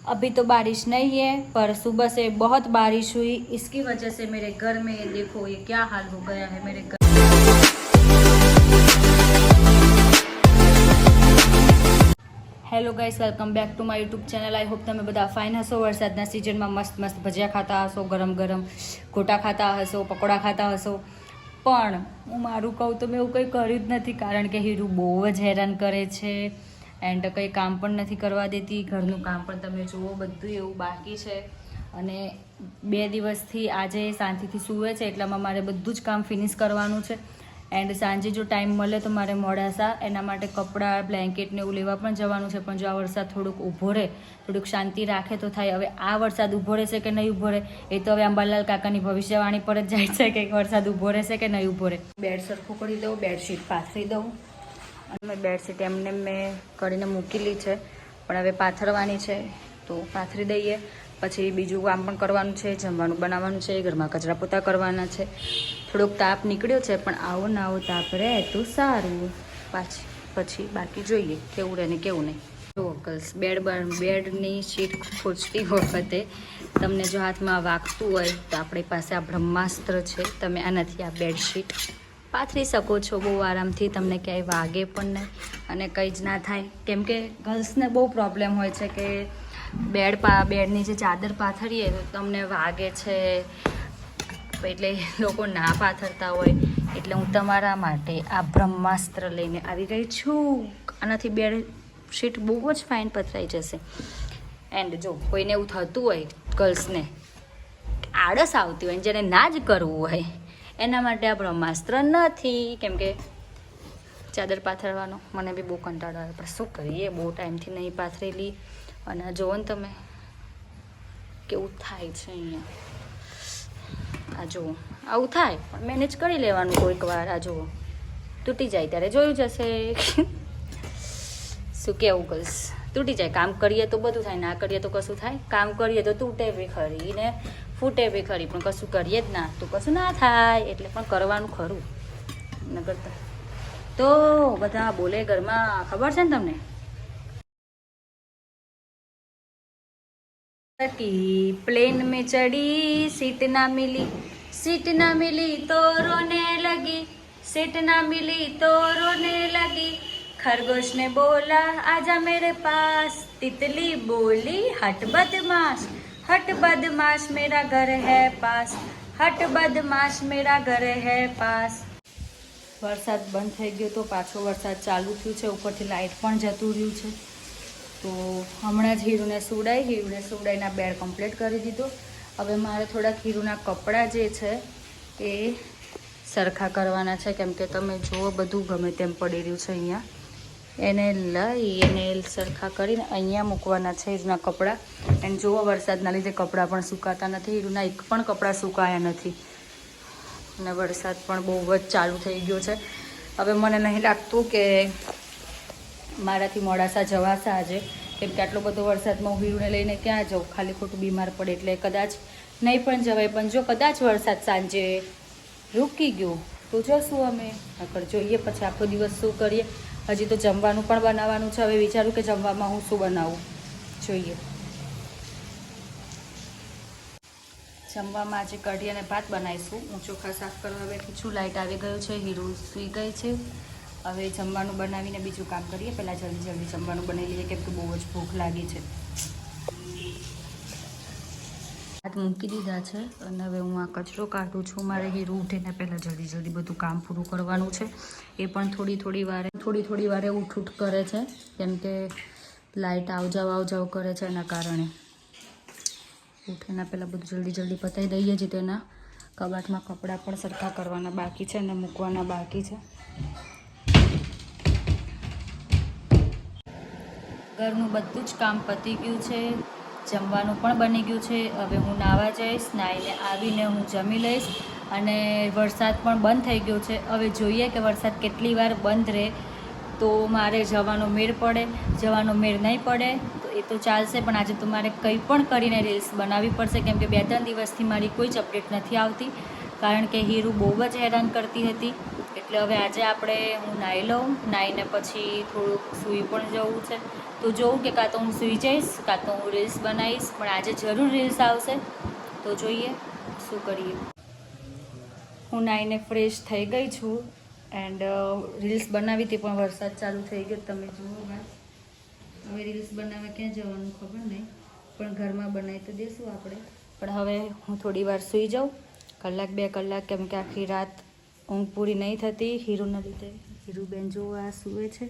अभी तो बारिश नहीं है, पर सुबह से बहुत बारिश हुई, इसकी वजह से मेरे घर में देखो ये क्या हाल हो गया है मेरे घर। Hello guys, welcome back to my YouTube channel. I hope તમે બધા ફાઇન હશો। વરસાદના સિઝનમાં મસ્ત મસ્ત ભજીયા ખાતા હશો, ગરમ ગરમ ગોટા ખાતા હશો, પકોડા ખાતા હશો। પણ હું મારું કહું તો મેં એવું કંઈ કર્યું જ નથી, કારણ કે હીરુ બહુ જ હેરાન કરે છે એન્ડ કંઈ કામ પણ નથી કરવા દેતી। ઘરનું કામ પણ તમે જુઓ બધું એવું બાકી છે, અને 2 દિવસથી આજે શાંતિથી સૂવે છે, એટલામાં મારે બધું જ કામ ફિનિશ કરવાનું છે। એન્ડ સાંજે જો ટાઈમ મળે તો મારે મોડાસા એના માટે કપડાં બ્લેન્કેટ ને એવું લેવા પણ જવાનું છે, પણ જો આ વરસાદ થોડુંક ઊભો રહે, થોડુંક શાંતિ રાખે તો થાય। હવે આ વરસાદ ઊભો રહેશે કે નહીં ઊભો રહે એ તો હવે અંબાલાલ કાકાની ભવિષ્યવાણી પર જ જાય છે કે વરસાદ ઊભો રહેશે કે નહીં ઊભો રહે। બેડ સરખું કરી દઉં, બેડશીટ પાથરી દઉં, અને બેડશીટ એમને મેં કરીને મૂકેલી છે, પણ હવે પાથરવાની છે તો પાથરી દઈએ। પછી બીજું કામ પણ કરવાનું છે, જમવાનું બનાવવાનું છે, ઘરમાં કચરા પોતા કરવાના છે। થોડોક તાપ નીકળ્યો છે, પણ આવો ને આવો તાપ રહે તો સારું। પછી બાકી જોઈએ કેવું રહે ને કેવું નહીં। જો ગર્લ્સ, બેડની શીટ ખોચતી વખતે તમને જો હાથમાં વાગતું હોય તો આપણી પાસે આ બ્રહ્માસ્ત્ર છે, તમે આનાથી આ બેડશીટ પાથરી શકો છો બહુ આરામથી, તમને ક્યાંય વાગે પણ નહીં અને કંઈ જ ના થાય। કેમ કે ગર્લ્સને બહુ પ્રોબ્લેમ હોય છે કે બેડની જે ચાદર પાથરીએ તો તમને વાગે છે, એટલે લોકો ના પાથરતા હોય। એટલે હું તમારા માટે આ બ્રહ્માસ્ત્ર લઈને આવી ગઈ છું। આનાથી બેડશીટ બહુ જ ફાઇન પથરાઈ જશે। એન્ડ જો કોઈને એવું થતું હોય, ગર્લ્સને આળસ આવતી હોય, જેને ના જ કરવું હોય, એના માટે આ બ્રહ્માસ્ત્ર નથી। કેમ કે ચાદર પાથરવાનો મને બી બહુ કંટાળો આવે, પણ શું કરીએ, બહુ ટાઈમથી નહીં પાથરેલી। અને જુઓ ને તમે કેવું થાય છે અહીંયા, આ જુઓ આવું થાય, પણ મેનેજ કરી લેવાનું કોઈક વાર। આ જુઓ તૂટી જાય ત્યારે જોયું જશે। શું કેવું ગર્લ્સ, તૂટી જાય, કામ કરીએ તો બધું થાય, ના કરીએ તો કશું થાય। કામ કરીએ તો તૂટે બી ખરી ને ફૂટે બી ખરી, પણ કશું કરીએ જ ના તો કશું ના થાય, એટલે પણ કરવાનું ખરું ન કરતા તો બધા બોલે ઘરમાં, ખબર છે ને તમને। प्लेन में चढ़ी सीट ना मिली तो रोने लगी, सीट ना मिली तो रोने लगी। खरगोश ने बोला आजा मेरे पास, तितली बोली हट बदमाश मेरा घर है पास, हट बदमाश मेरा घर है पास। વરસાદ બંધ થઈ ગયો તો પાછો વરસાદ ચાલુ થયું છે, ઉપરથી લાઇટ પણ જતું રહ્યું છે। તો હમણાં જ હીરુને સુવડાવીને બેડ કમ્પ્લીટ કરી દીધો। હવે મારે થોડાક હીરુના કપડાં જે છે એ સરખા કરવાના છે, કેમ કે તમે જુઓ બધું ગમે તેમ પડી રહ્યું છે અહીંયા, એને લઈ સરખા કરીને અહીંયા મૂકવાના છે હીરુના કપડાં। અને જુઓ વરસાદના લીધે કપડાં પણ સુકાતા નથી, હીરુના એક પણ કપડાં સુકાયા નથી, અને વરસાદ પણ બહુ જ ચાલુ થઈ ગયો છે। હવે મને નહીં લાગતું કે મારાથી મોડાસા જવાશે આજે, કેમ કે આટલો બધો વરસાદમાં હું હીરુને લઈને ક્યાં જાઉં, ખાલી ખોટું બીમાર પડે, એટલે કદાચ નહીં પણ જવાય। પણ જો કદાચ વરસાદ સાંજે રૂકી ગયો તો જશું અમે, આગળ જોઈએ પછી આખો દિવસ શું કરીએ। હજી તો જમવાનું પણ બનાવવાનું છે, હવે વિચારું કે જમવામાં હું શું બનાવું, જોઈએ। જમવામાં આજે કઢી અને ભાત બનાવીશું। હું ચોખા સાફ કરવા બેઠી છું, લાઇટ આવી ગયું છે, હીરુ સૂઈ ગઈ છે। હવે જમવાનું બનાવીને બીજું કામ કરીએ, પહેલાં જલ્દી જમવાનું બનાવી લઈએ, કેમ કે બહુ જ ભૂખ લાગી છે। ભાત મૂકી દીધા છે, અને હવે હું આ કચરો કાઢું છું। મારે હીરુ ઉઠીને પહેલાં જલ્દી બધું કામ પૂરું કરવાનું છે। એ પણ થોડી વારે ઉઠ કરે છે, કેમ કે લાઇટ આવ જાવ કરે છે, એના કારણે ઉઠીને પહેલાં બધું જલ્દી પતાવી દઈએ। જે તેના કબાટમાં કપડાં પણ સરખા કરવાના બાકી છે અને મૂકવાના બાકી છે। ઘરનું બધું જ કામ પતી ગયું છે, જમવાનું પણ બની ગયું છે। હવે હું નાહવા જઈશ, નાહીને આવીને હું જમી લઈશ, અને વરસાદ પણ બંધ થઈ ગયો છે। હવે જોઈએ કે વરસાદ કેટલી વાર બંધ રહે તો મારે જવાનો મેળ પડે, જવાનો મેળ નહીં પડે તો એ તો ચાલશે, પણ આજે તો મારે કંઈ પણ કરીને રીલ્સ બનાવવી પડશે, કેમ કે 2-3 દિવસથી મારી કોઈ જ અપડેટ નથી આવતી, કારણ કે હીરુ બહુ જ હેરાન કરતી હતી। એટલે હવે આજે હું નાહી લઉં, નાહીને પછી થોડુંક સૂઈ પણ જવું છે। તો જોઉં કે કાં તો હું સૂઈ જઈશ કાં તો હું રીલ્સ બનાવીશ, પણ આજે જરૂર રીલ્સ આવશે. તો જોઈએ શું કરીએ. હું નાઈને ફ્રેશ થઈ ગઈ છું એન્ડ રીલ્સ બનાવી હતી પણ વરસાદ ચાલુ થઈ ગયો. તમે જુઓ બસ હવે રીલ્સ બનાવવા ક્યાં જવાનું ખબર નહીં, પણ ઘરમાં બનાવી તો દઈશું આપણે. પણ હવે હું થોડી વાર સૂઈ જાઉં, 1-2 કલાક, કેમ કે આખી રાત ઊંઘ પૂરી નહીં થતી હીરુના લીધે. હીરુબેન જો આ સૂવે છે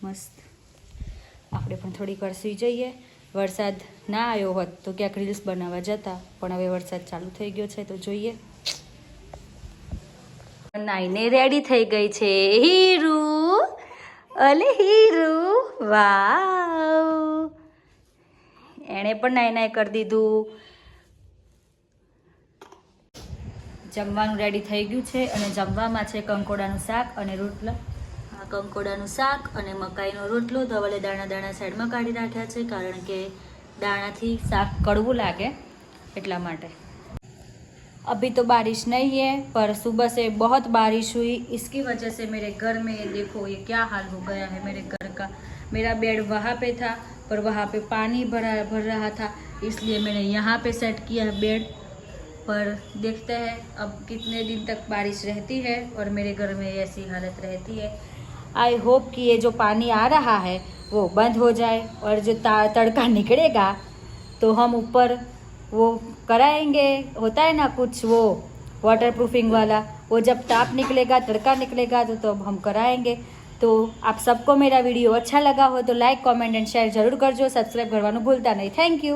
મસ્ત. આપણે પણ થોડીક વાર સૂઈ જઈએ. વરસાદ ના આવ્યો હોત તો ક્યાંક રીલ્સ બનાવવા જતા, પણ હવે વરસાદ ચાલુ થઈ ગયો છે તો જોઈએ. નાઈને રેડી થઈ ગઈ છે હીરુ. અલે હીરુ, વાવ, એણે પણ નાઈ કરી દીધું. જમવાનું રેડી થઈ ગયું છે અને જમવામાં છે કંકોડાનું શાક અને રોટલા. આ કંકોડાનું શાક અને મકાઈનો રોટલો. ધવલે દાણા સાઈડમાં કાઢી રાખ્યા છે, કારણ કે દાણાથી શાક કડવું લાગે એટલા માટે. अभी तो बारिश नहीं है, पर सुबह से बहुत बारिश हुई, इसकी वजह से मेरे घर में ये देखो ये क्या हाल हो गया है मेरे घर का. मेरा बेड वहाँ पे था पर वहाँ पे पानी भर रहा था, इसलिए मैंने यहाँ पे सेट किया है बेड. पर देखते हैं अब कितने दिन तक बारिश रहती है और मेरे घर में ऐसी हालत रहती है. आई होप कि ये जो पानी आ रहा है वो बंद हो जाए और जो तड़का निकलेगा तो हम ऊपर वो कराएंगे. होता है ना कुछ वो वाटर प्रूफिंग वाला, वो जब ताप निकलेगा तड़का निकलेगा तो अब हम कराएंगे. तो आप सबको मेरा वीडियो अच्छा लगा हो तो लाइक कमेंट एंड शेयर जरूर करजो. सब्सक्राइब करवाना भूलता नहीं. Thank you.